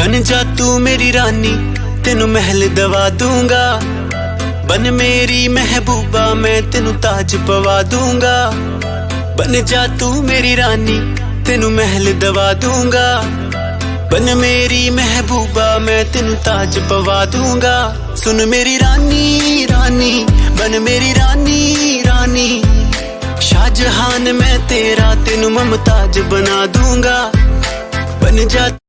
बन जा तू मेरी रानी, तेनू महल दवा दूंगा। बन मेरी महबूबा, मैं तेनू ताज पवा दूंगा। बन जा तू मेरी रानी, तेनू महल दवा दूंगा। बन मेरी महबूबा, मैं तेनू ताज पवा दूंगा। सुन मेरी रानी रानी, बन मेरी रानी रानी। शाहजहान मैं तेरा, तेनू मुमताज बना दूंगा। बन जा